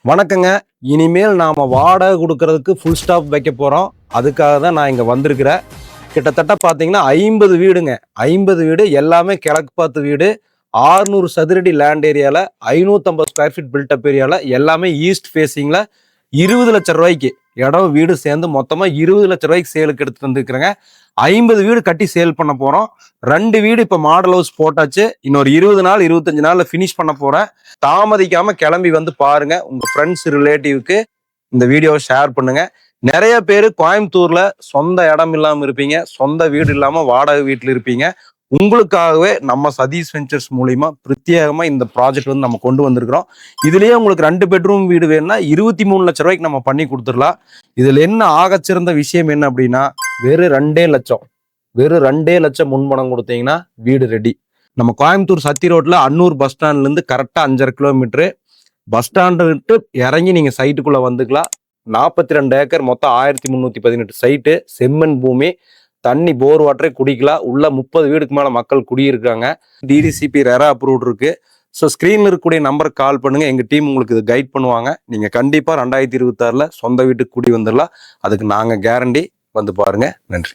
வணக்கங்க. இனிமேல் நாம வாடகை கொடுக்கறதுக்கு ஃபுல் ஸ்டாப் வைக்க போறோம். அதுக்காக தான் நான் இங்க வந்திருக்கிறேன். கிட்டத்தட்ட பாத்தீங்கன்னா 50 வீடுங்க. 50 வீடு எல்லாமே கிழக்கு பார்த்த வீடு. 600 சதுரடி லேண்ட் ஏரியால 550 ஸ்கொயர் ஃபீட் பில்டப் ஏரியால எல்லாமே ஈஸ்ட் ஃபேசிங்ல 20 லட்சம் ரூபாய்க்கு இடம் வீடு சேர்ந்து மொத்தமா 20 லட்சம் ரூபாய்க்கு சேலுக்கு எடுத்துட்டு வந்துருக்கிறேங்க. 50 வீடு கட்டி சேல் பண்ண போறோம். 2 வீடு இப்ப மாடல் ஹவுஸ் போட்டாச்சு. இன்னொரு 20 நாள் 25 நாள்ல பினிஷ் பண்ண போறேன். தாமதிக்காம கிளம்பி வந்து பாருங்க. உங்க ஃப்ரெண்ட்ஸ் ரிலேட்டிவ்க்கு இந்த வீடியோவை ஷேர் பண்ணுங்க. நிறைய பேர் கோயம்புத்தூர்ல சொந்த இடம் இல்லாம இருப்பீங்க, சொந்த வீடு இல்லாம வாடகை வீட்டுல இருப்பீங்க. உங்களுக்காகவே நம்ம சதீஷ் வெஞ்சர்ஸ் மூலியமா பிரத்யேகமா இந்த ப்ராஜெக்ட் வந்து நம்ம கொண்டு வந்திருக்கிறோம். இதுலயே உங்களுக்கு 2 பெட்ரூம் வீடு வேணும்னா 23 லட்சம் ரூபாய்க்கு நம்ம பண்ணி கொடுத்துடலாம். இதுல என்ன ஆகச்சிறந்த விஷயம் என்ன அப்படின்னா, வெறும் 2 லட்சம் வெறும் 2 லட்சம் முன்பணம் கொடுத்தீங்கன்னா வீடு ரெடி. நம்ம கோயம்புத்தூர் சத்தி ரோட்ல அன்னூர் பஸ் ஸ்டாண்ட்ல இருந்து கரெக்டா 5.5 கிலோமீட்டரு. பஸ் ஸ்டாண்டு விட்டு இறங்கி நீங்க சைட்டுக்குள்ள வந்துக்கலாம். 42 ஏக்கர் மொத்தம் 1318 சைட்டு, செம்மண் பூமி, தண்ணி போர் வாட்டரே குடிக்கலாம். உள்ள 30 வீடுக்கு மேல மக்கள் குடியிருக்காங்க. டிடிசிபி ரெரா அப்ரூவ்ட் இருக்கு. ஸோ ஸ்கிரீன்ல இருக்கக்கூடிய நம்பருக்கு கால் பண்ணுங்க. எங்க டீம் உங்களுக்கு இது கைட் பண்ணுவாங்க. நீங்க கண்டிப்பா 2026ல சொந்த வீட்டுக்கு குடி வந்துடலாம். அதுக்கு நாங்க கேரண்டி. வந்து பாருங்க. நன்றி.